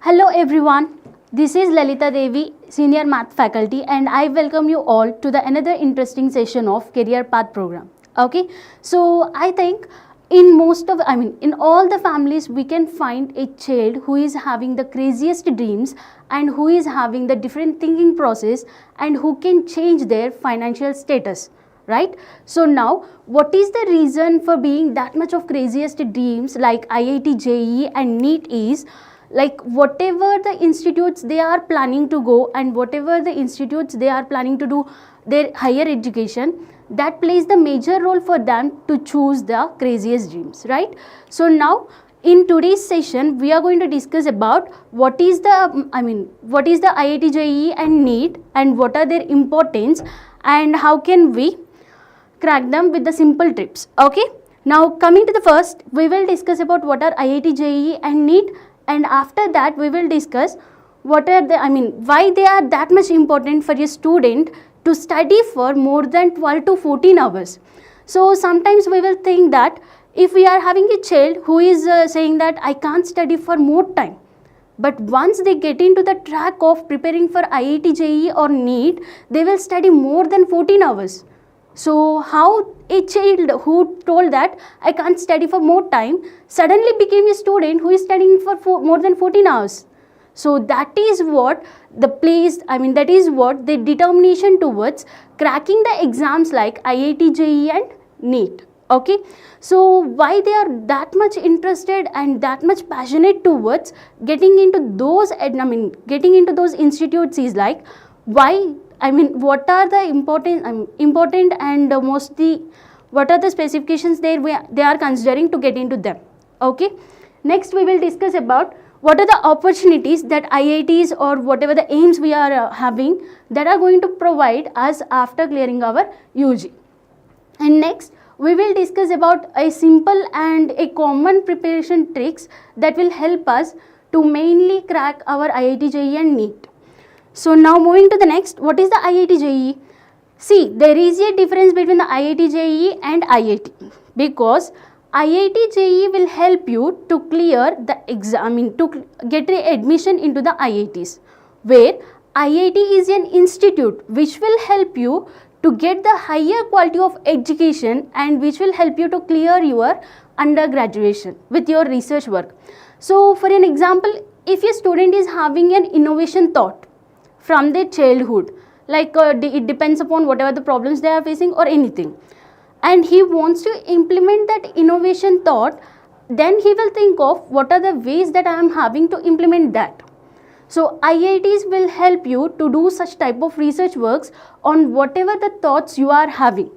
Hello everyone, this is Lalita Devi, Senior Math Faculty, and I welcome you all to the another interesting session of Career Path Program. Okay, so I think in all the families we can find a child who is having the craziest dreams and who is having the different thinking process and who can change their financial status. Right? So now, what is the reason for being that much of craziest dreams like IIT JEE and NEET is, like whatever the institutes they are planning to go and whatever the institutes they are planning to do their higher education, that plays the major role for them to choose the craziest dreams, right? So now in today's session we are going to discuss about what is the IIT JEE and NEET and what are their importance and how can we crack them with the simple tips. Okay, now coming to the first, we will discuss about what are IIT JEE and NEET, and after that we will discuss what are the why they are that much important for a student to study for more than 12 to 14 hours. So sometimes we will think that if we are having a child who is saying that I can't study for more time, but once they get into the track of preparing for IIT JEE or NEET, they will study more than 14 hours. So how a child who told that I can't study for more time suddenly became a student who is studying for more than 14 hours. So that is what that is what the determination towards cracking the exams like IIT JEE and NEET. Okay, so why they are that much interested and that much passionate towards getting into those institutes is like why. What are the important and mostly what are the specifications they are considering to get into them. Okay, next we will discuss about what are the opportunities that IITs or whatever the AIIMS we are having that are going to provide us after clearing our UG. And next we will discuss about a simple and a common preparation tricks that will help us to mainly crack our IIT JEE and NEET. So now moving to the next, what is the IIT JEE? See, there is a difference between the IIT JEE and IIT because IIT JEE will help you to clear the exam, to get admission into the IITs, where IIT is an institute which will help you to get the higher quality of education and which will help you to clear your undergraduation with your research work. So for an example, if a student is having an innovation thought from their childhood, like it depends upon whatever the problems they are facing or anything, and he wants to implement that innovation thought, then he will think of what are the ways that I am having to implement that. So IITs will help you to do such type of research works on whatever the thoughts you are having.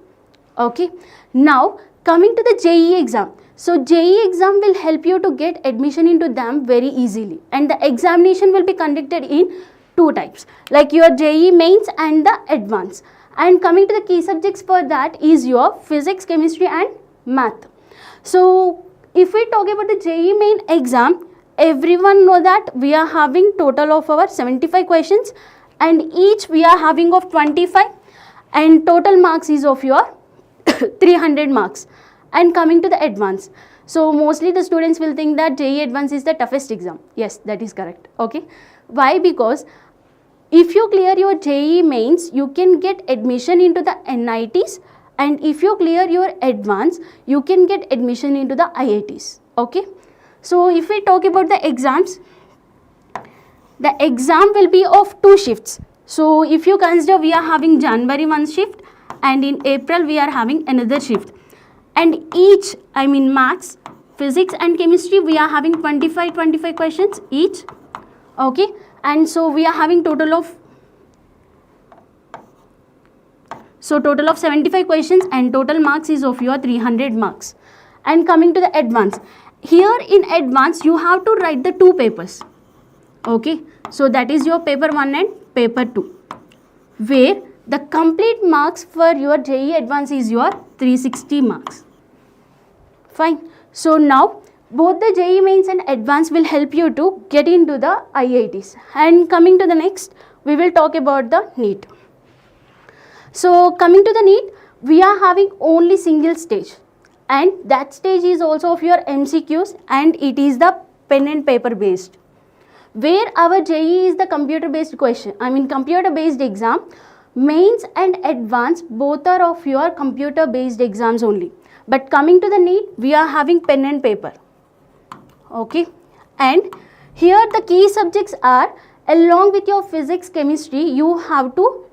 Okay, now coming to the JEE exam. So JEE exam will help you to get admission into them very easily, and the examination will be conducted in two types, like your JEE mains and the advanced. And coming to the key subjects for that is your physics, chemistry and math. So if we talk about the JEE main exam, everyone know that we are having total of our 75 questions and each we are having of 25 and total marks is of your 300 marks. And coming to the advanced, so mostly the students will think that JEE advanced is the toughest exam. Yes, that is correct. Okay, why? Because if you clear your JEE mains, you can get admission into the NITs, and if you clear your advance, you can get admission into the IITs. Okay, so if we talk about the exams, the exam will be of two shifts. So if you consider we are having January one shift and in April we are having another shift, and each maths, physics and chemistry we are having 25 questions each. Okay, and so we are having total of 75 questions and total marks is of your 300 marks. And coming to the advance, here in advance you have to write the two papers. Okay, so that is your paper 1 and paper 2, where the complete marks for your JEE advance is your 360 marks. Fine. So now both the JEE mains and advance will help you to get into the IITs. And coming to the next, we will talk about the NEET. So coming to the NEET, we are having only single stage, and that stage is also of your MCQs and it is the pen and paper based. where our JEE is the computer-based question, computer-based exam. Mains and advanced both are of your computer-based exams only. But coming to the NEET, we are having pen and paper. Okay, and here the key subjects are, along with your physics, chemistry, you have to,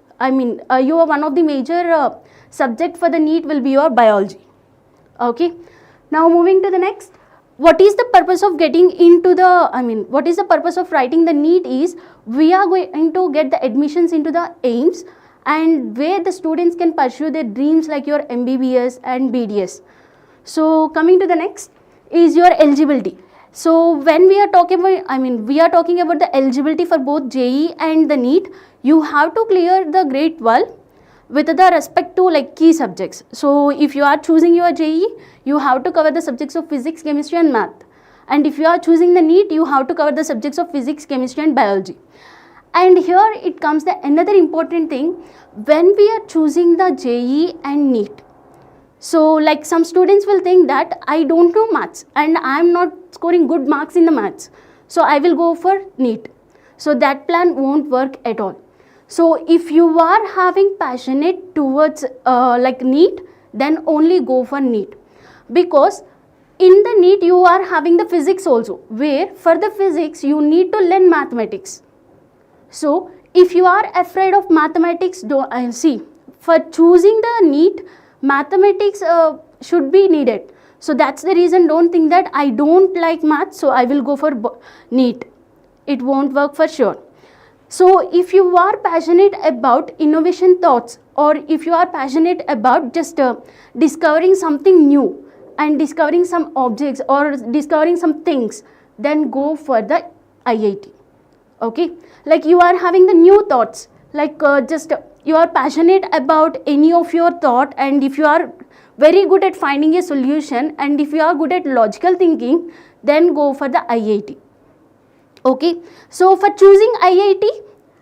you are one of the major subject for the NEET will be your biology. Okay, now moving to the next, what is the purpose of getting into the, what is the purpose of writing the NEET is, we are going to get the admissions into the AIIMS, and where the students can pursue their dreams like your MBBS and BDS. So coming to the next is your eligibility. So when we are talking about, we are talking about the eligibility for both JEE and the NEET, you have to clear the grade 12 with the respect to like key subjects. So if you are choosing your JEE, you have to cover the subjects of physics, chemistry and math. And if you are choosing the NEET, you have to cover the subjects of physics, chemistry and biology. And here it comes the another important thing, when we are choosing the JEE and NEET. So like some students will think that I don't know maths and I am not scoring good marks in the maths, so I will go for NEET. So that plan won't work at all. So if you are having passionate towards like NEET, then only go for NEET, because in the NEET you are having the physics also, where for the physics you need to learn mathematics. So if you are afraid of mathematics, see, for choosing the NEET, mathematics should be needed. So that's the reason, don't think that I don't like maths, so I will go for NEET. It won't work for sure. So if you are passionate about innovation thoughts, or if you are passionate about just discovering something new and discovering some objects or discovering some things, then go for the IIT. Okay, like you are having the new thoughts, like you are passionate about any of your thought, and if you are very good at finding a solution, and if you are good at logical thinking, then go for the IIT. Okay, so for choosing IIT,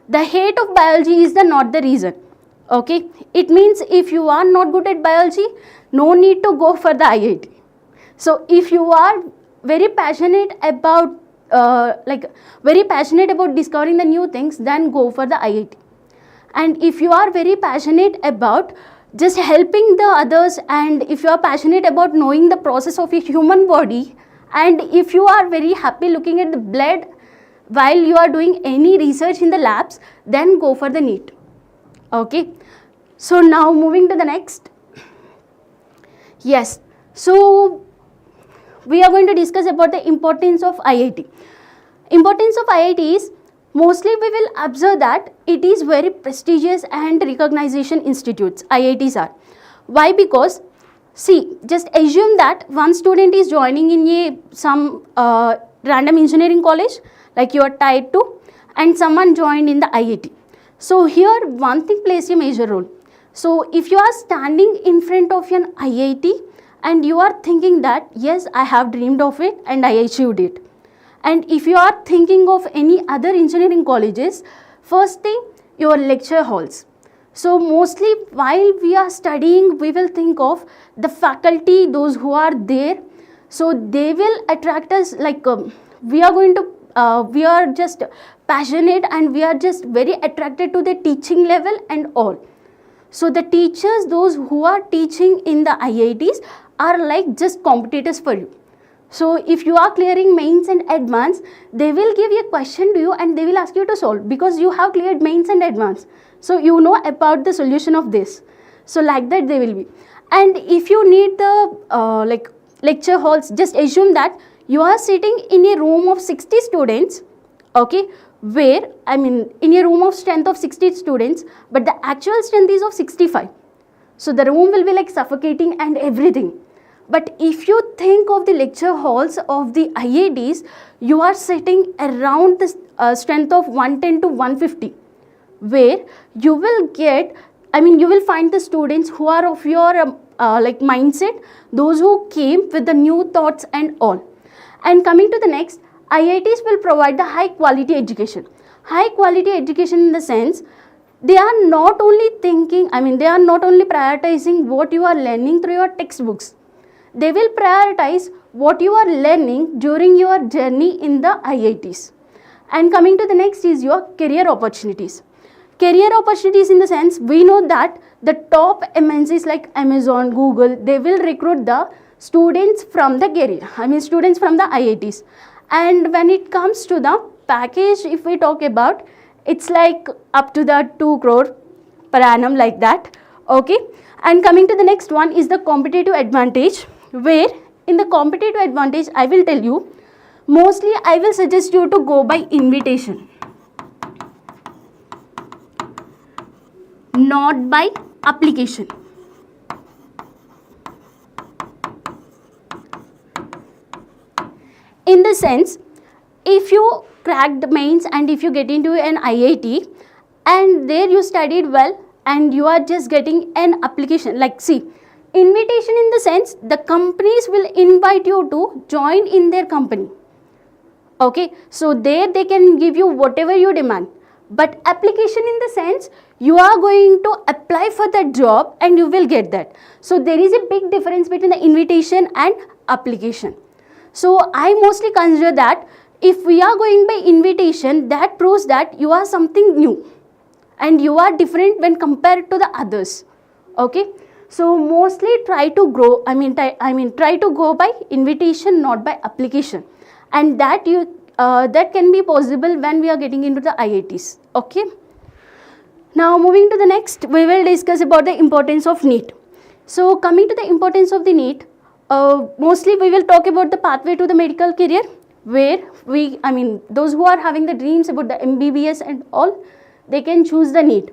the hate of biology is not the reason. Okay, it means if you are not good at biology, no need to go for the IIT. So if you are very passionate about very passionate about discovering the new things, then go for the IIT. And if you are very passionate about just helping the others, and if you are passionate about knowing the process of a human body, and if you are very happy looking at the blood while you are doing any research in the labs, then go for the NEET. Okay, so now moving to the next. Yes, so we are going to discuss about the importance of IIT. Importance of IIT is, mostly we will observe that it is very prestigious and recognition institutes, IITs are. Why? Because see, just assume that one student is joining in some random engineering college, like your tier 2, and someone joined in the IIT. So here one thing plays a major role. So if you are standing in front of an IIT and you are thinking that yes, I have dreamed of it and I achieved it. And if you are thinking of any other engineering colleges, first thing, your lecture halls. So mostly while we are studying, we will think of the faculty, those who are there. So they will attract us, like we are just passionate and we are just very attracted to the teaching level and all. So the teachers, those who are teaching in the IITs, are like just competitors for you. So if you are clearing mains and advanced, they will give a question to you and they will ask you to solve, because you have cleared mains and advanced. So you know about the solution of this. So like that they will be. And if you need the lecture halls, just assume that you are sitting in a room of 60 students, okay, where, in a room of strength of 60 students, but the actual strength is of 65. So the room will be like suffocating and everything. But if you think of the lecture halls of the IITs, you are sitting around the strength of 110 to 150, where you will get, you will find the students who are of your mindset, those who came with the new thoughts and all. And coming to the next, IITs will provide the high quality education. High quality education in the sense, they are not only thinking, they are not only prioritizing what you are learning through your textbooks. They will prioritize what you are learning during your journey in the IITs. And coming to the next is your career opportunities. Career opportunities in the sense, we know that the top MNCs like Amazon, Google, they will recruit the students from the career, students from the IITs. And when it comes to the package, if we talk about, it's like up to the 2 crore per annum, like that. Okay. And coming to the next one is the competitive advantage, where in the competitive advantage, I will tell you, mostly I will suggest you to go by invitation, not by application. In the sense, if you cracked mains and if you get into an IIT and there you studied well and you are just getting an application, like see, invitation in the sense, the companies will invite you to join in their company. Okay, so there they can give you whatever you demand. But application in the sense, you are going to apply for that job and you will get that. So there is a big difference between the invitation and application. So I mostly consider that if we are going by invitation, that proves that you are something new and you are different when compared to the others. Okay, so mostly try to grow, try to go by invitation, not by application, and that that can be possible when we are getting into the IITs. Okay. Now moving to the next, we will discuss about the importance of NEET. So coming to the importance of the NEET, mostly we will talk about the pathway to the medical career, where those who are having the dreams about the MBBS and all, they can choose the NEET.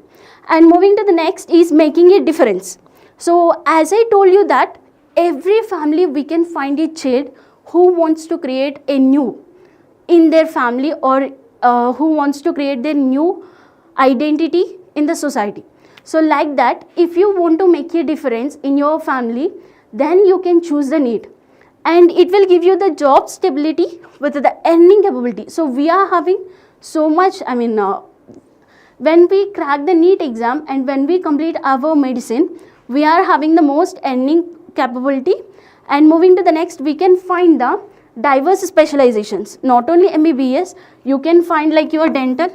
And moving to the next is making a difference. So as I told you that every family we can find a child who wants to create a new in their family, or who wants to create their new identity in the society. So like that, if you want to make a difference in your family, then you can choose the NEET, and it will give you the job stability with the earning capability. So we are having so much, when we crack the NEET exam and when we complete our medicine, we are having the most earning capability. And moving to the next, we can find the diverse specializations, not only MBBS, you can find like your dental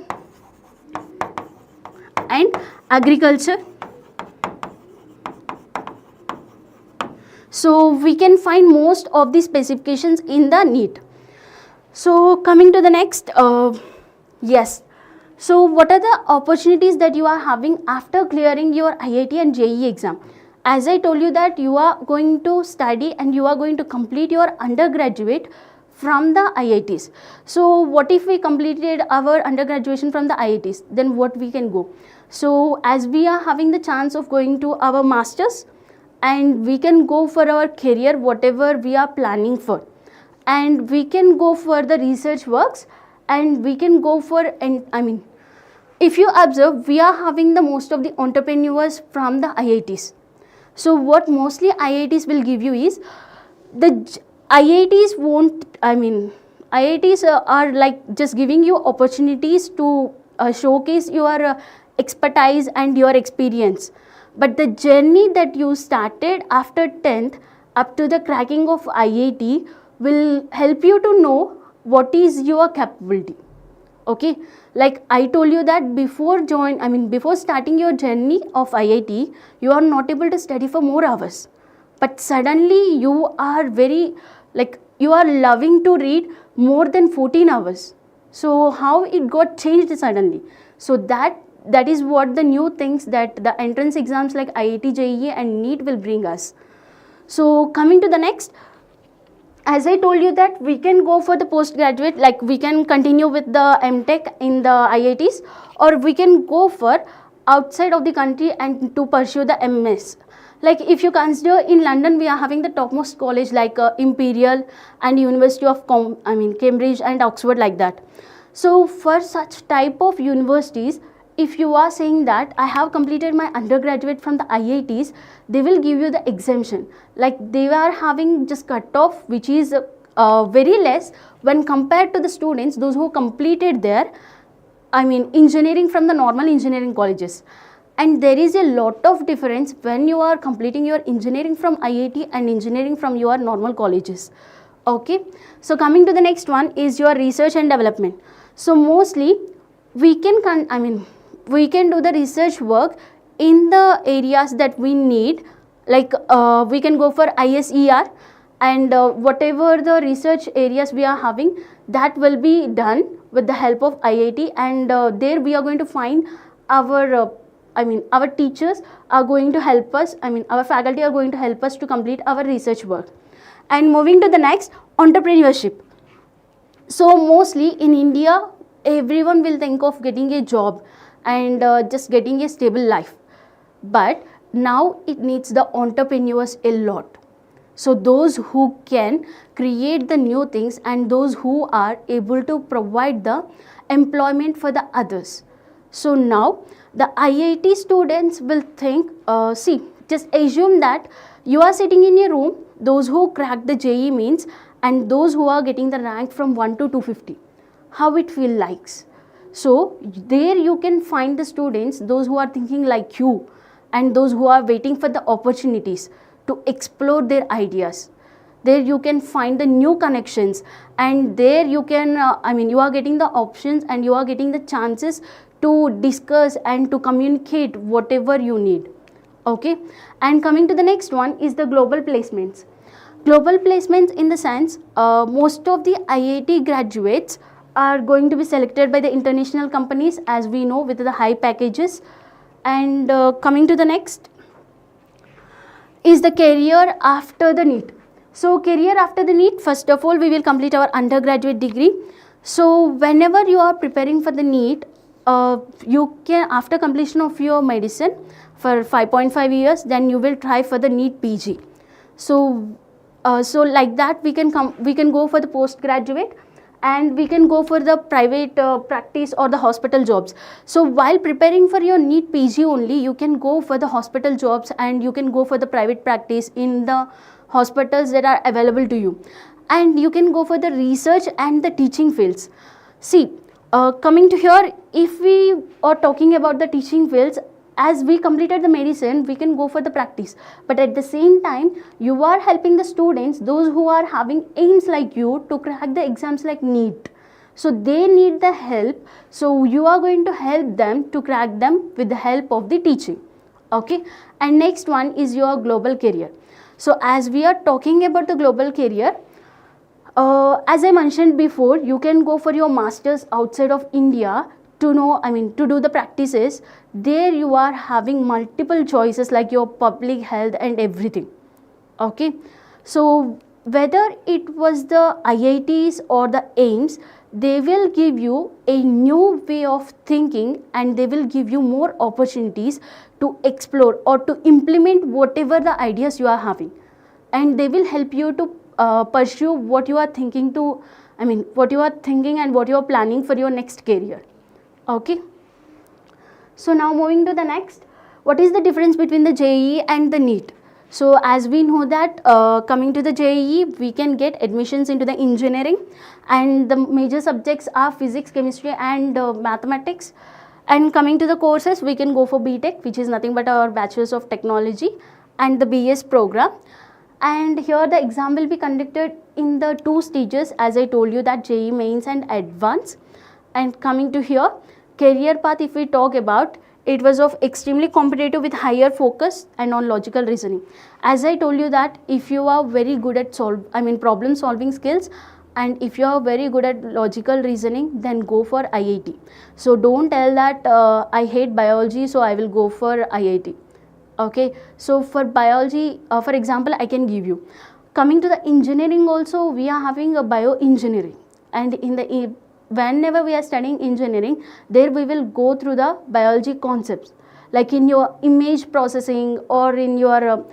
and agriculture. So we can find most of the specifications in the NEET. So coming to the next, yes. So what are the opportunities that you are having after clearing your IIT and JEE exam? As I told you that you are going to study and you are going to complete your undergraduate from the IITs. So what if we completed our undergraduation from the IITs? Then what we can go? So as we are having the chance of going to our masters, and we can go for our career, whatever we are planning for, and we can go for the research works, and we can go for, and if you observe, we are having the most of the entrepreneurs from the IITs. So what mostly IITs will give you is, the IITs won't, IITs are like just giving you opportunities to showcase your expertise and your experience. But the journey that you started after 10th up to the cracking of IIT will help you to know what is your capability. Okay, like I told you that before starting your journey of IIT, you are not able to study for more hours, but suddenly you are you are loving to read more than 14 hours. So how it got changed suddenly? So that is what the new things that the entrance exams like IIT JEE and NEET will bring us. So coming to the next, as I told you that we can go for the postgraduate, like we can continue with the MTech in the IITs, or we can go for outside of the country and to pursue the MS. Like if you consider in London, we are having the topmost college like Imperial and University of Cambridge and Oxford, like that. So for such type of universities, if you are saying that I have completed my undergraduate from the IITs, they will give you the exemption. Like they are having just cutoff which is very less when compared to the students, those who completed their engineering from the normal engineering colleges. And there is a lot of difference when you are completing your engineering from IIT and engineering from your normal colleges. Okay, so coming to the next one is your research and development. So mostly we can we can do the research work in the areas that we need, like we can go for ISER, and whatever the research areas we are having, that will be done with the help of IIT, and there we are going to find our our teachers are going to help us, our faculty are going to help us to complete our research work. And moving to the next, entrepreneurship. So mostly in India, everyone will think of getting a job and just getting a stable life. But now it needs the entrepreneurs a lot. So those who can create the new things and those who are able to provide the employment for the others. So now the IIT students will think, see, just assume that you are sitting in a room, those who crack the JEE means, and those who are getting the rank from 1 to 250, how it feel likes. So there you can find the students, those who are thinking like you, and those who are waiting for the opportunities to explore their ideas. There you can find the new connections, and there you can you are getting the options and you are getting the chances to discuss and to communicate whatever you need. Okay, and coming to the next one is the global placements. Global placements in the sense, most of the IIT graduates are going to be selected by the international companies, as we know, with the high packages. And coming to the next is the career after the NEET. So career after the NEET, first of all, we will complete our undergraduate degree. So whenever you are preparing for the NEET, you can, after completion of your medicine for 5.5 years, then you will try for the NEET PG. So like that we can go for the postgraduate, and we can go for the private practice or the hospital jobs. So while preparing for your NEET PG only, you can go for the hospital jobs and you can go for the private practice in the hospitals that are available to you, and you can go for the research and the teaching fields. See, coming to here, if we are talking about the teaching fields, as we completed the medicine, we can go for the practice, but at the same time you are helping the students, those who are having AIIMS like you, to crack the exams like NEET. So they need the help, so you are going to help them to crack them with the help of the teaching. Okay, and next one is your global career. So as we are talking about the global career, as I mentioned before, you can go for your masters outside of India to know, to do the practices. There you are having multiple choices like your public health and everything. Okay, so whether it was the IITs or the AIIMS, they will give you a new way of thinking, and they will give you more opportunities to explore or to implement whatever the ideas you are having, and they will help you to pursue what you are thinking to, what you are thinking and what you are planning for your next career. Okay, so now moving to the next, what is the difference between the JEE and the NEET? So as we know that coming to the JEE, we can get admissions into the engineering, and the major subjects are physics, chemistry and mathematics. And coming to the courses, we can go for BTech, which is nothing but our Bachelor's of Technology, and the BS program. And here the exam will be conducted in the 2 stages, as I told you, that JEE mains and advanced. And coming to here, career path, if we talk about, it was of extremely competitive with higher focus and on logical reasoning. As I told you that if you are very good at problem solving skills, and if you are very good at logical reasoning, then go for IIT. So don't tell that I hate biology, so I will go for IIT. Okay, so for biology, for example, I can give you. Coming to the engineering also, we are having a bioengineering, and in the whenever we are studying engineering, there we will go through the biology concepts, like in your image processing or in your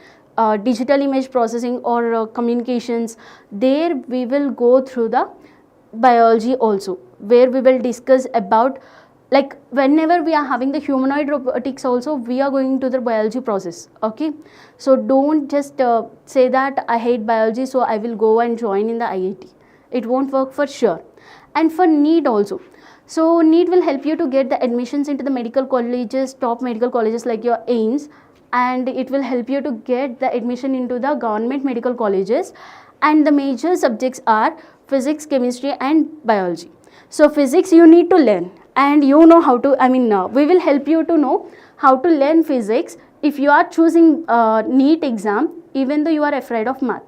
digital image processing or communications. There we will go through the biology also, where we will discuss about, like whenever we are having the humanoid robotics also, we are going to the biology process. Okay, so don't just say that I hate biology, so I will go and join in the IIT. It won't work for sure. And for NEET also, so NEET will help you to get the admissions into the medical colleges, top medical colleges like your AIIMS, and it will help you to get the admission into the government medical colleges, and the major subjects are physics, chemistry and biology. So physics you need to learn, and you know how to, we will help you to know how to learn physics if you are choosing NEET exam, even though you are afraid of math.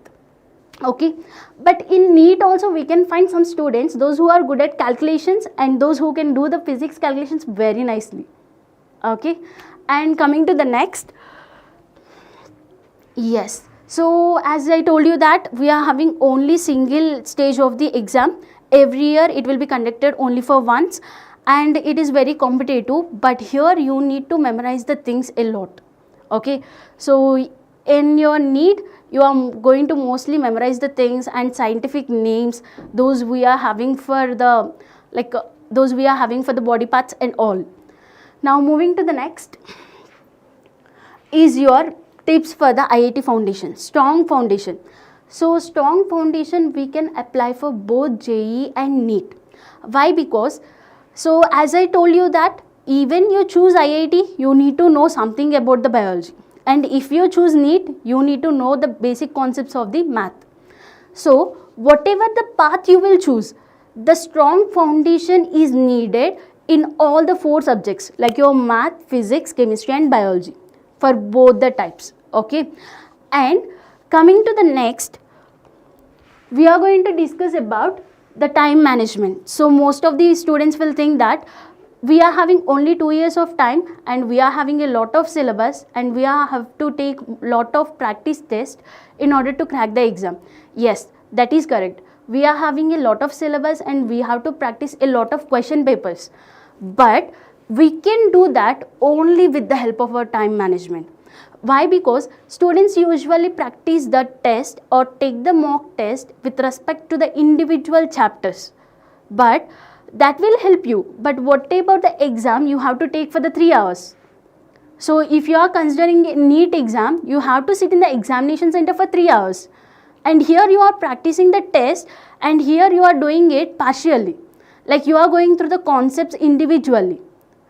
Okay, but in NEET also we can find some students, those who are good at calculations and those who can do the physics calculations very nicely. Okay, and coming to the next, yes, so as I told you that we are having only single stage of the exam. Every year it will be conducted only for once, and it is very competitive, but here you need to memorize the things a lot. Okay, so in your NEET you are going to mostly memorize the things and scientific names, those we are having for the those we are having for the body parts and all. Now moving to the next is your tips for the IIT foundation, strong foundation. So strong foundation we can apply for both JEE and NEET. Why? Because, so as I told you that even you choose IIT, you need to know something about the biology. And if you choose NEET, you need to know the basic concepts of the math. So whatever the path you will choose, the strong foundation is needed in all the 4 subjects, like your math, physics, chemistry and biology, for both the types. Okay, and coming to the next, we are going to discuss about the time management. So most of the students will think that we are having only 2 years of time and we are having a lot of syllabus and we have to take lot of practice tests in order to crack the exam. Yes, that is correct. We are having a lot of syllabus and we have to practice a lot of question papers, but we can do that only with the help of our time management. Why? Because students usually practice the test or take the mock test with respect to the individual chapters, but that will help you. But what about the exam you have to take for the 3 hours? So if you are considering a NEET exam, you have to sit in the examination center for 3 hours, and here you are practicing the test and here you are doing it partially, like you are going through the concepts individually,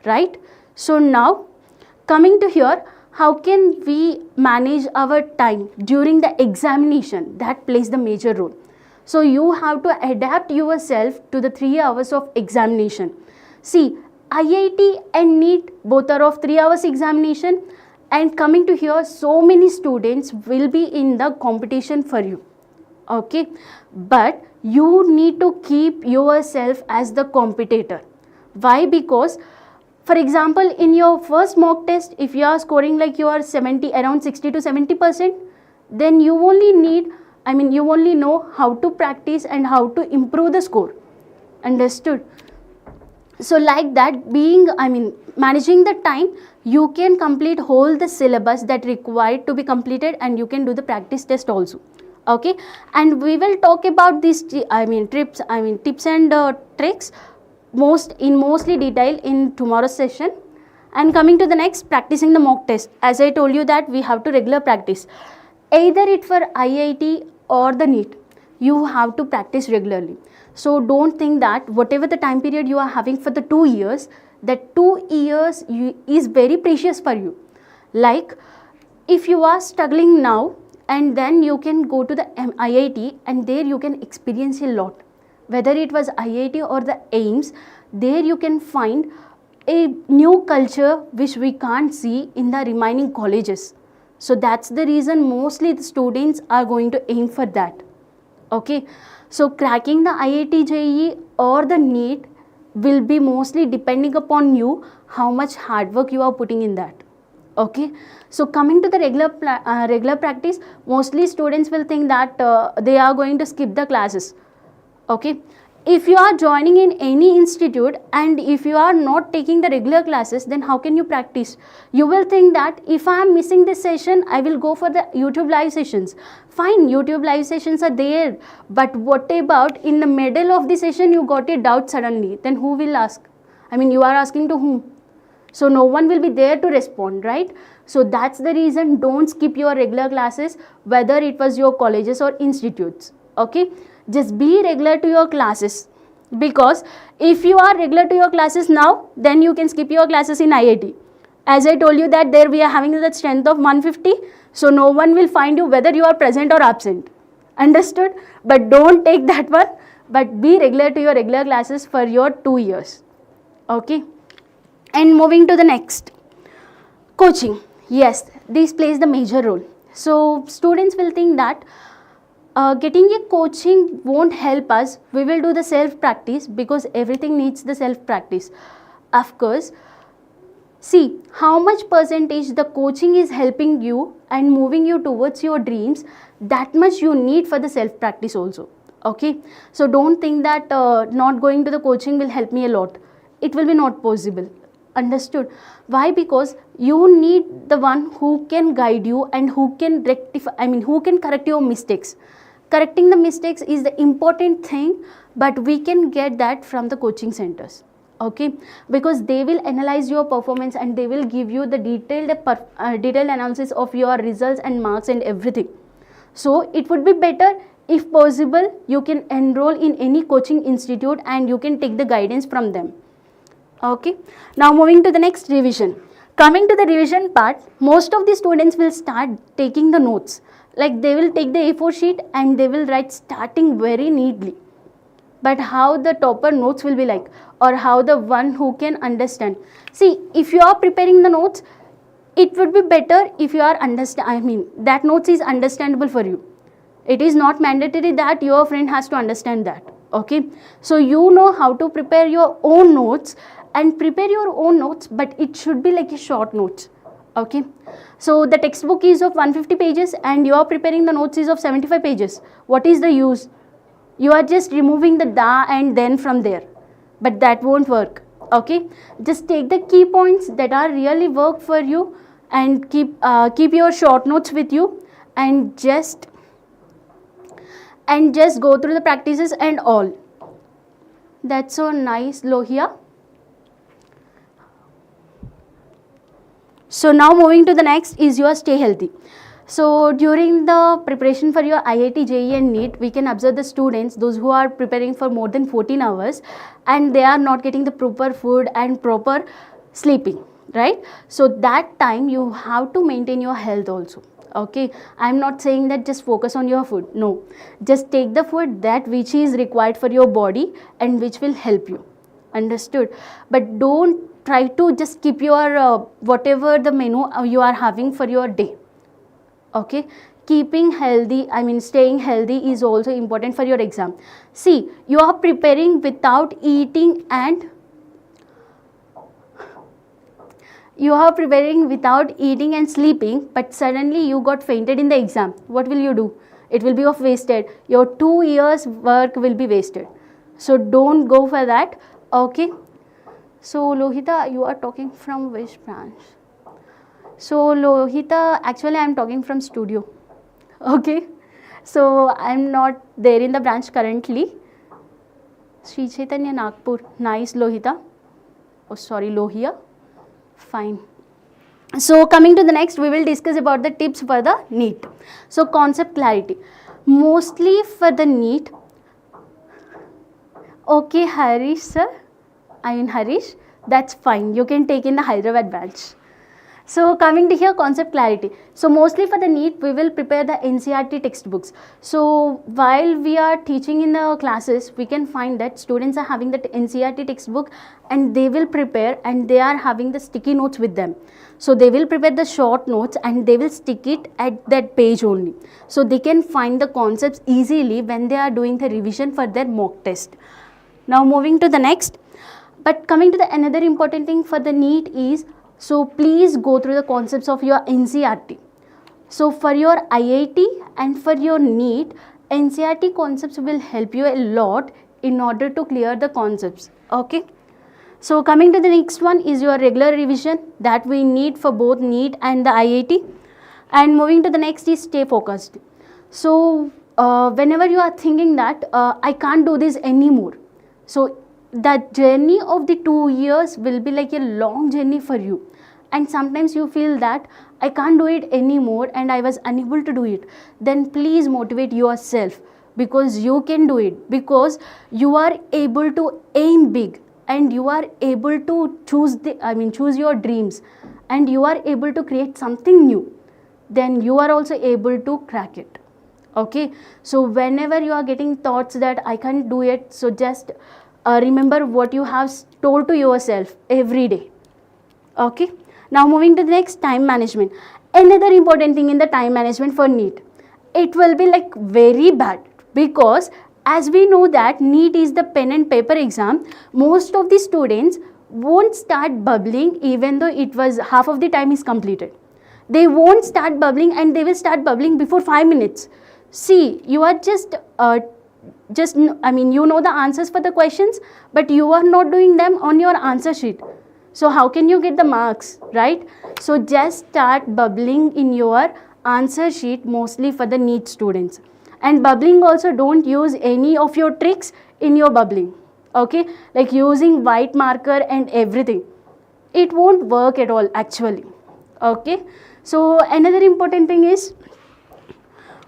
right? So now coming to here, how can we manage our time during the examination? That plays the major role. So you have to adapt yourself to the 3 hours of examination. See, IIT and NEET both are of 3 hours examination, and coming to here, so many students will be in the competition for you. Okay, but you need to keep yourself as the competitor. Why? Because, for example, in your first mock test, if you are scoring like you are around 60 to 70%, then you only need, you only know how to practice and how to improve the score. Understood? So like that, managing the time, you can complete whole the syllabus that required to be completed, and you can do the practice test also. Okay, and we will talk about these tips and tricks mostly detail in tomorrow's session. And coming to the next, practicing the mock test. As I told you that we have to regular practice, either it for IIT or the NEET, you have to practice regularly. So don't think that whatever the time period you are having for the 2 years, that 2 years is very precious for you. Like if you are struggling now, and then you can go to the IIT and there you can experience a lot. Whether it was IIT or the AIIMS, there you can find a new culture which we can't see in the remaining colleges. So that's the reason mostly the students are going to aim for that. Okay, so cracking the IIT JEE or the NEET will be mostly depending upon you, how much hard work you are putting in that. Okay, so coming to the regular practice, mostly students will think that they are going to skip the classes. Okay, if you are joining in any institute and if you are not taking the regular classes, then how can you practice? You will think that if I am missing this session, I will go for the YouTube live sessions. Fine, YouTube live sessions are there, but what about in the middle of the session you got a doubt suddenly? Then who will ask? You are asking to whom? So no one will be there to respond, right? So that's the reason, don't skip your regular classes, whether it was your colleges or institutes. Okay, just be regular to your classes, because if you are regular to your classes now, then you can skip your classes in IIT. As I told you that there we are having the strength of 150, so no one will find you whether you are present or absent. Understood? But don't take that one. but be regular to your regular classes for your 2 years. Okay. And moving to the next, coaching. Yes, this plays the major role. So students will think that getting a coaching won't help us. We will do the self practice because everything needs the self practice. Of course, see how much percentage the coaching is helping you and moving you towards your dreams, that much you need for the self practice also. Okay, so don't think that not going to the coaching will help me a lot. It will be not possible. Understood? Why? Because you need the one who can guide you and who can rectify, who can correct your mistakes. Correcting the mistakes is the important thing, but we can get that from the coaching centers. Okay, because they will analyze your performance and they will give you the detailed analysis of your results and marks and everything. So it would be better, if possible, you can enroll in any coaching institute and you can take the guidance from them. Okay, now moving to the next revision. Coming to the revision part, most of the students will start taking the notes. Like they will take the A4 sheet and they will write starting very neatly. But how the topper notes will be like, or how the one who can understand. See, if you are preparing the notes, it would be better if you are that notes is understandable for you. It is not mandatory that your friend has to understand that. Okay, so you know how to prepare your own notes and prepare your own notes, but it should be like a short notes. Okay, so the textbook is of 150 pages and you are preparing the notes is of 75 pages. What is the use? You are just removing the da and then from there, but that won't work. Okay, just take the key points that are really work for you and keep your short notes with you and just go through the practices and all. That's so nice, Lohia. So now moving to the next is your stay healthy. So during the preparation for your IIT JEE and NEET, we can observe the students, those who are preparing for more than 14 hours and they are not getting the proper food and proper sleeping, right? So that time you have to maintain your health also. Okay, I'm not saying that just focus on your food. No, just take the food that which is required for your body and which will help you. Understood? But don't try to just keep your whatever the menu you are having for your day. Okay, keeping healthy, staying healthy is also important for your exam. See, you are preparing without eating and sleeping, but suddenly you got fainted in the exam. What will you do? It will be of wasted. Your 2 years work will be wasted. So don't go for that. Okay. So Lohita, you are talking from which branch? So Lohita, actually I am talking from studio. Okay. So I am not there in the branch currently. Sri Chaitanya Nagpur. Nice, Lohita. Oh sorry, Lohia. Fine. So coming to the next, we will discuss about the tips for the NEET. So concept clarity. Mostly for the NEET. Okay, Harish sir. Harish. That's fine. You can take in the Hyderabad branch. So coming to here, concept clarity. So mostly for the NEET, we will prepare the NCERT textbooks. So while we are teaching in the classes, we can find that students are having the NCERT textbook and they will prepare and they are having the sticky notes with them. So they will prepare the short notes and they will stick it at that page only. So they can find the concepts easily when they are doing the revision for their mock test. Now moving to the next. But coming to the another important thing for the NEET is, so please go through the concepts of your NCERT. So for your IIT and for your NEET, NCERT concepts will help you a lot in order to clear the concepts. Okay. So coming to the next one is your regular revision that we need for both NEET and the IIT. And moving to the next is stay focused. So whenever you are thinking that I can't do this anymore, so the journey of the 2 years will be like a long journey for you, and sometimes you feel that I can't do it anymore and I was unable to do it, then please motivate yourself, because you can do it, because you are able to aim big and you are able to choose your dreams and you are able to create something new, then you are also able to crack it. Okay, so whenever you are getting thoughts that I can't do it, so just remember what you have told to yourself every day. Okay, now moving to the next, time management. Another important thing in the time management for NEET, it will be like very bad, because as we know that NEET is the pen and paper exam, most of the students won't start bubbling even though it was half of the time is completed. They won't start bubbling, and they will start bubbling before 5 minutes. See, you are just I mean, you know the answers for the questions, but you are not doing them on your answer sheet. So how can you get the marks, right? So just start bubbling in your answer sheet, mostly for the NEET students. And bubbling also, don't use any of your tricks in your bubbling. Okay, like using white marker and everything, it won't work at all actually. Okay, so another important thing is,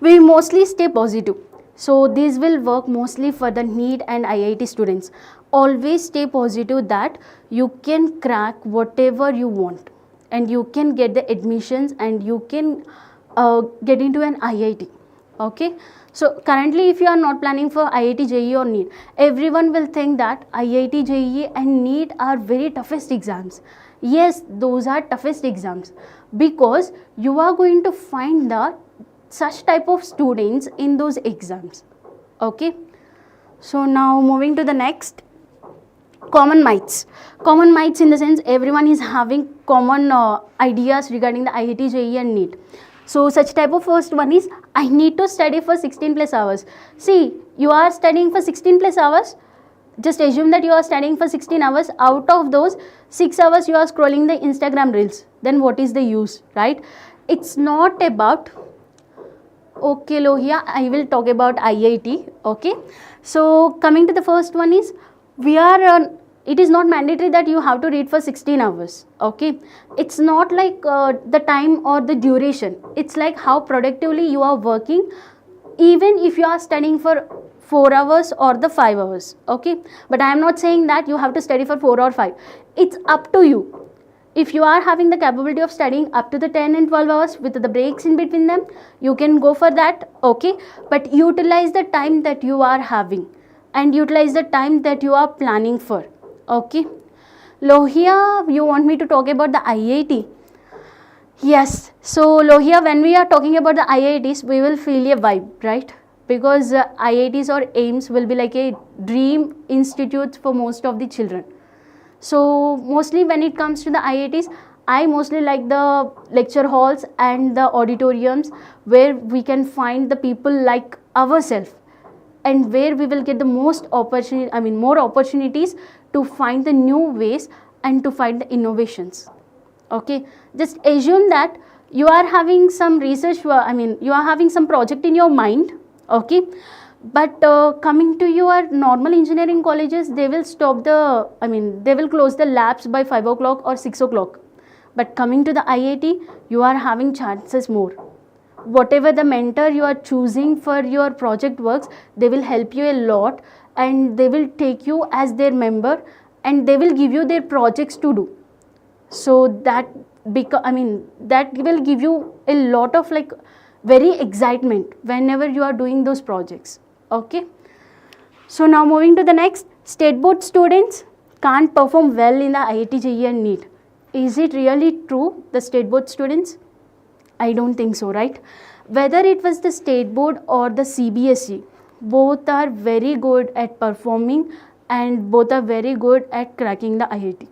we mostly stay positive. So this will work mostly for the NEET and IIT students. Always stay positive that you can crack whatever you want, and you can get the admissions, and you can get into an IIT. Okay, so currently if you are not planning for IIT JEE or NEET, everyone will think that IIT JEE and NEET are very toughest exams. Yes, those are toughest exams, because you are going to find the such type of students in those exams. Okay, so now moving to the next, common myths. Common myths in the sense, everyone is having common ideas regarding the IIT JEE and NEET. So such type of first one is, I need to study for 16 plus hours. See, you are studying for 16 plus hours, just assume that you are studying for 16 hours. Out of those 6 hours you are scrolling the Instagram reels, then what is the use, right? It's not about, okay Lohia, I will talk about IIT. Okay, so coming to the first one is, we are it is not mandatory that you have to read for 16 hours. Okay, it's not like the time or the duration, it's like how productively you are working, even if you are studying for 4 hours or the 5 hours. Okay, but I am not saying that you have to study for 4 or 5. It's up to you. If you are having the capability of studying up to the 10 and 12 hours with the breaks in between them, you can go for that. Okay, but utilize the time that you are having, and utilize the time that you are planning for. Okay, Lohia, you want me to talk about the IIT? Yes, so Lohia, when we are talking about the IITs, we will feel a vibe, right? Because IITs or AIIMS will be like a dream institute for most of the children. So mostly when it comes to the IITs, I mostly like the lecture halls and the auditoriums, where we can find the people like ourselves, and where we will get the most opportunity, I mean more opportunities to find the new ways and to find the innovations. Okay, just assume that you are having some research, I mean you are having some project in your mind. Okay, but coming to your normal engineering colleges, they will stop the, I mean they will close the labs by 5 o'clock or 6 o'clock. But coming to the IIT, you are having chances more. Whatever the mentor you are choosing for your project works, they will help you a lot, and they will take you as their member, and they will give you their projects to do. So that that will give you a lot of like very excitement whenever you are doing those projects. Okay, so now moving to the next, state board students can't perform well in the IIT JEE and NEET. Is it really true, the state board students? I don't think so, right? Whether it was the state board or the CBSE, both are very good at performing, and both are very good at cracking the IIT.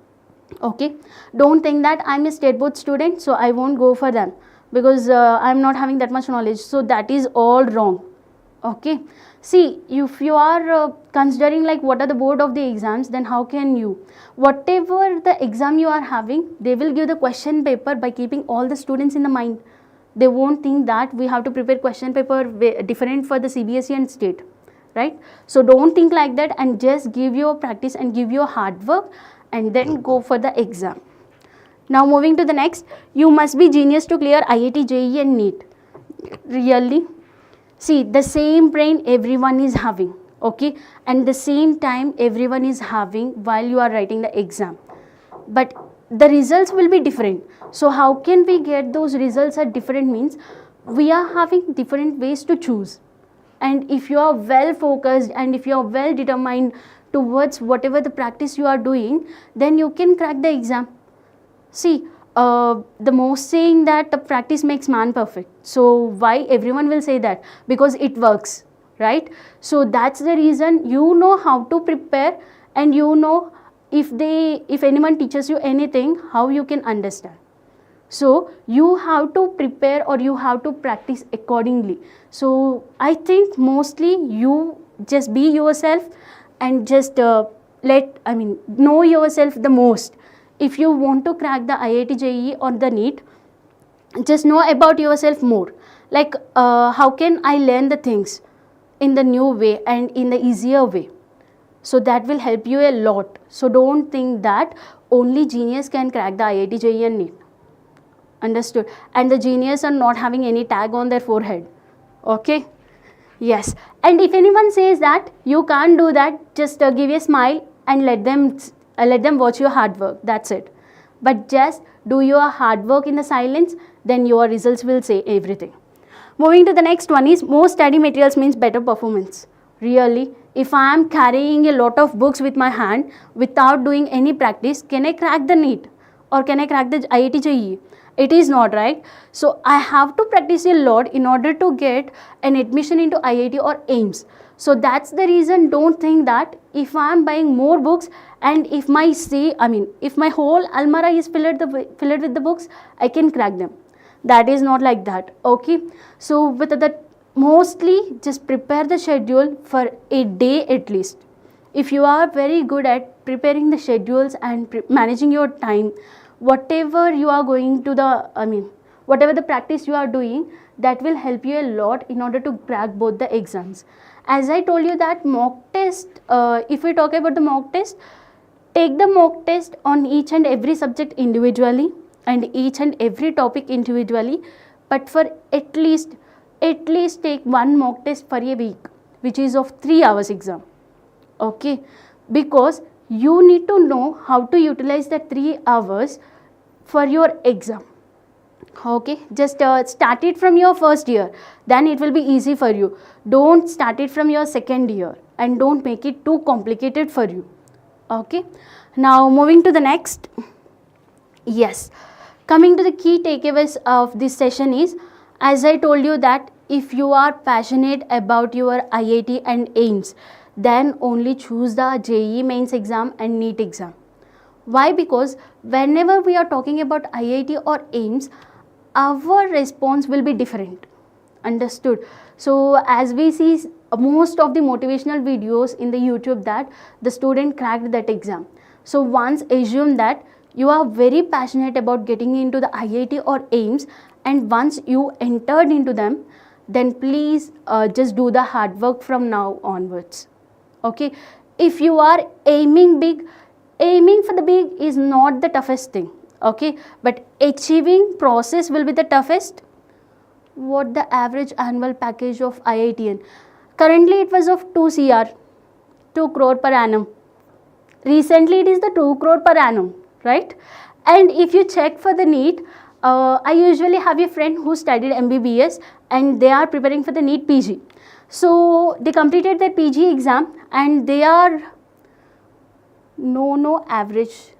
Okay, don't think that I'm a state board student, so I won't go for them, because I'm not having that much knowledge. So that is all wrong. Okay, see, if you are considering like what are the board of the exams, then how can you, whatever the exam you are having, they will give the question paper by keeping all the students in the mind. They won't think that we have to prepare question paper different for the CBSE and state, right? So don't think like that, and just give your practice and give your hard work, and then go for the exam. Now moving to the next, you must be genius to clear IIT JEE and NEET. Really? See, the same brain everyone is having, okay, and the same time everyone is having while you are writing the exam, but the results will be different. So how can we get those results are different means, we are having different ways to choose. And if you are well focused and if you are well determined towards whatever the practice you are doing, then you can crack the exam. See, the most saying that the practice makes man perfect. So why everyone will say that? Because it works, right? So that's the reason you know how to prepare, and you know if anyone teaches you anything, how you can understand. So you have to prepare or you have to practice accordingly. So I think mostly you just be yourself and just know yourself the most. If you want to crack the IIT JEE or the NEET, just know about yourself more. Like how can I learn the things in the new way and in the easier way? So that will help you a lot. So don't think that only genius can crack the IIT JEE and NEET. Understood? And the genius are not having any tag on their forehead. Okay? Yes. And if anyone says that you can't do that, just give a smile and let them watch your hard work. That's it. But just do your hard work in the silence, then your results will say everything. Moving to the next one is, more study materials means better performance. Really? If I am carrying a lot of books with my hand without doing any practice, can I crack the NEET or can I crack the IIT JEE? It is not, right? So I have to practice a lot in order to get an admission into IIT or AIIMS. So that's the reason. Don't think that if I am buying more books and if my whole almara is filled with the books, I can crack them. That is not like that. Okay. So with that, mostly just prepare the schedule for a day at least. If you are very good at preparing the schedules and managing your time, whatever you are going to whatever the practice you are doing, that will help you a lot in order to crack both the exams. As I told you that mock test, if we talk about the mock test, take the mock test on each and every subject individually and each and every topic individually, but for at least take one mock test for a week, which is of 3 hours exam. Okay, because you need to know how to utilize the 3 hours for your exam. Okay, just start it from your first year, then it will be easy for you. Don't start it from your second year and don't make it too complicated for you. Okay, now moving to the next. Yes, coming to the key takeaways of this session is, as I told you that if you are passionate about your IIT and AIIMS, then only choose the JEE mains exam and NEET exam. Why? Because whenever we are talking about IIT or AIIMS, our response will be different. Understood? So as we see most of the motivational videos in the YouTube that the student cracked that exam. So once assume that you are very passionate about getting into the IIT or AIIMS, and once you entered into them, then please just do the hard work from now onwards. Okay, if you are aiming for the big is not the toughest thing. Okay, but achieving process will be the toughest. What the average annual package of IITian? Currently it was of 2 crore per annum. Recently it is the 2 crore per annum, right? And if you check for the NEET, I usually have a friend who studied MBBS and they are preparing for the NEET PG. So they completed their PG exam and they are no average.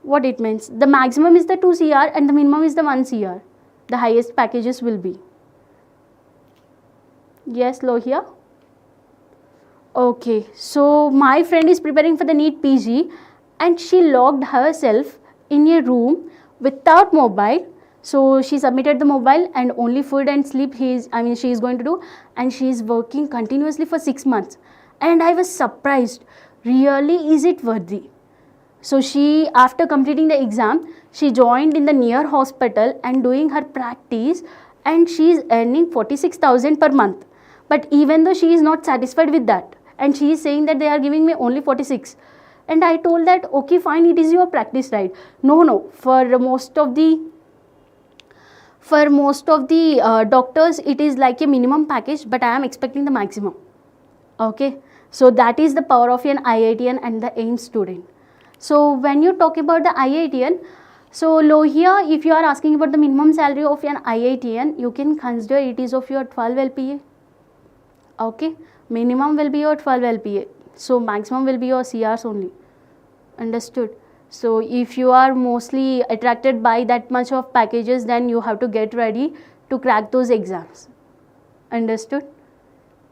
What it means? The maximum is the 2 CR and the minimum is the 1 CR. The highest packages will be. Yes, Lohia? Okay, so my friend is preparing for the NEET PG and she locked herself in a room without mobile. So she submitted the mobile and only food and sleep she is going to do, and she is working continuously for 6 months. And I was surprised, really, is it worthy? So she, after completing the exam, she joined in the near hospital and doing her practice, and she is earning 46,000 per month. But even though she is not satisfied with that, and she is saying that they are giving me only 46. And I told that, okay, fine, it is your practice, right? No, for most of the doctors, it is like a minimum package, but I am expecting the maximum. Okay, so that is the power of an IITian and the AIIMS student. So when you talk about the IITian, So Lohia, if you are asking about the minimum salary of an IITian, you can consider it is of your 12 LPA. Okay, minimum will be your 12 LPA. So maximum will be your CRs only. Understood? So if you are mostly attracted by that much of packages, then you have to get ready to crack those exams. Understood?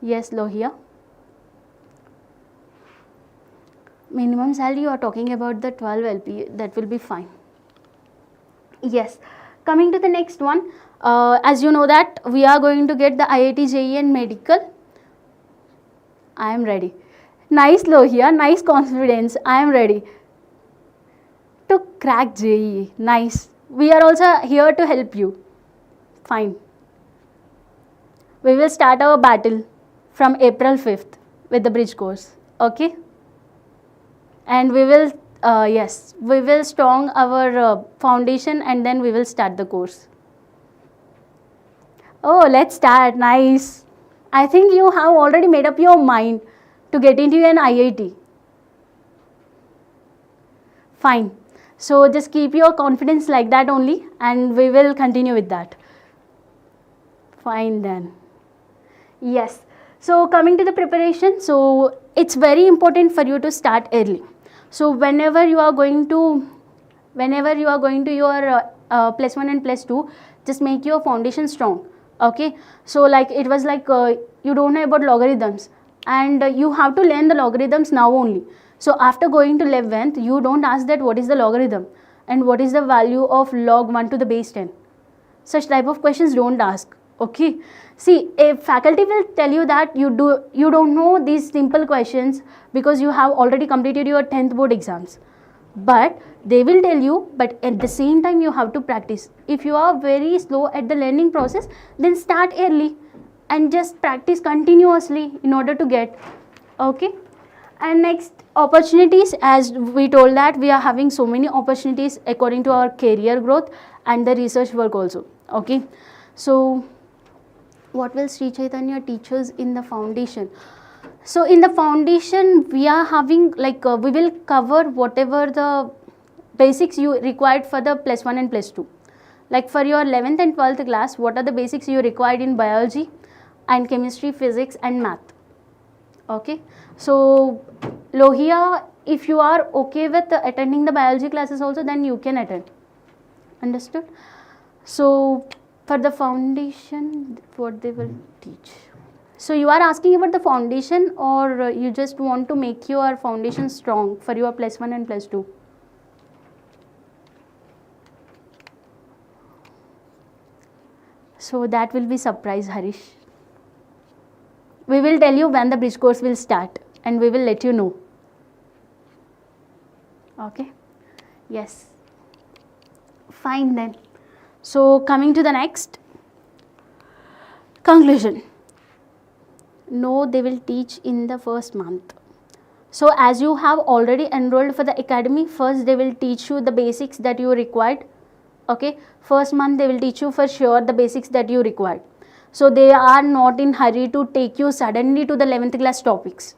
Yes, Lohia. Minimum salary you are talking about the 12 LPA, that will be fine. Yes, coming to the next one, as you know that we are going to get the IIT JEE and medical. I am ready. Nice Lohia, nice confidence. I am ready to crack JEE. Nice. We are also here to help you. Fine. We will start our battle from April 5th with the bridge course. Okay. And we will, yes, we will strong our foundation and then we will start the course. Oh, let's start. Nice. I think you have already made up your mind to get into an IIT. Fine. So just keep your confidence like that only and we will continue with that. Fine then. Yes. So coming to the preparation, so it's very important for you to start early. So whenever you are going to your plus 1 and plus 2, just make your foundation strong. Okay. So like it was like you don't know about logarithms and you have to learn the logarithms now only. So after going to 11th, you don't ask that what is the logarithm and what is the value of log 1 to the base 10. Such type of questions don't ask. Okay. See, a faculty will tell you that you don't know these simple questions because you have already completed your 10th board exams. But they will tell you, but at the same time you have to practice. If you are very slow at the learning process, then start early and just practice continuously in order to get. Okay. And next, opportunities, as we told that we are having so many opportunities according to our career growth and the research work also. Okay. So what will Sri Chaitanya teach us in the foundation? So in the foundation we are having like we will cover whatever the basics you required for the plus 1 and plus 2. Like for your 11th and 12th class, what are the basics you required in biology and chemistry, physics and math. Okay. So Lohia, if you are okay with attending the biology classes also, then you can attend. Understood? So for the foundation, what they will teach. So you are asking about the foundation or you just want to make your foundation strong for your plus 1 and plus 2? So that will be surprise, Harish. We will tell you when the bridge course will start and we will let you know. Okay. Yes. Fine then. So coming to the next, conclusion. No, they will teach in the first month. So as you have already enrolled for the academy, first they will teach you the basics that you required. Okay, first month they will teach you for sure the basics that you required. So they are not in hurry to take you suddenly to the 11th class topics.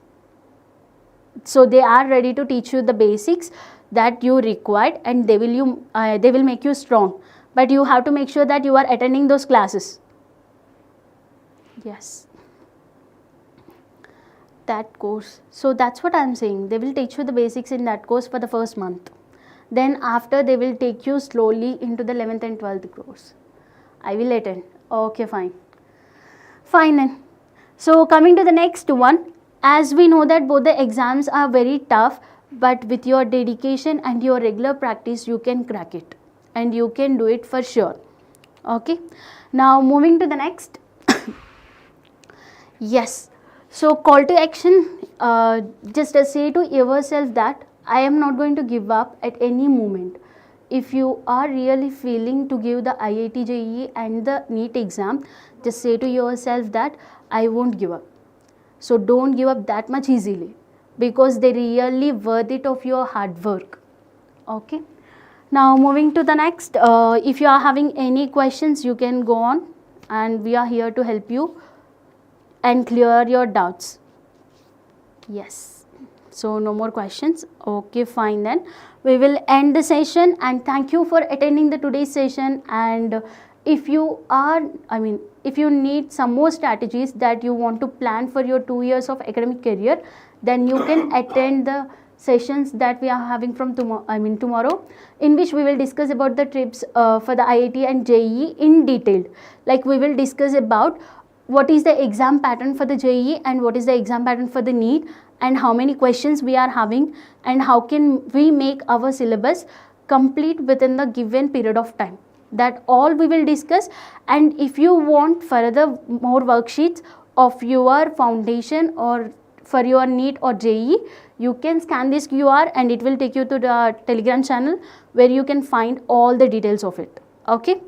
So they are ready to teach you the basics that you required and they will make you strong. But you have to make sure that you are attending those classes. Yes. That course. So that's what I am saying. They will teach you the basics in that course for the first month. Then after they will take you slowly into the 11th and 12th course. I will attend. Okay, fine. Fine then. So coming to the next one. As we know that both the exams are very tough, but with your dedication and your regular practice, you can crack it. And you can do it for sure. Okay. Now moving to the next. Yes. So call to action, just say to yourself that I am not going to give up at any moment. If you are really feeling to give the IIT JEE and the NEET exam, just say to yourself that I won't give up. So don't give up that much easily because they really worth it of your hard work. Okay. Now moving to the next, if you are having any questions, you can go on and we are here to help you and clear your doubts. Yes. So no more questions. Okay, fine then. We will end the session, and thank you for attending the today's session. And if you are, if you need some more strategies that you want to plan for your 2 years of academic career, then you can attend the sessions that we are having from tomorrow, in which we will discuss about the trips for the IIT and JEE in detail. Like we will discuss about what is the exam pattern for the JEE and what is the exam pattern for the NEET, and how many questions we are having, and how can we make our syllabus complete within the given period of time. That all we will discuss. And if you want further more worksheets of your foundation or for your NEET or JEE, you can scan this QR and it will take you to the Telegram channel where you can find all the details of it. Okay.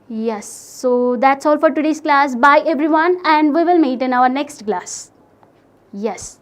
Yes, so that's all for today's class. Bye everyone, and we will meet in our next class. Yes.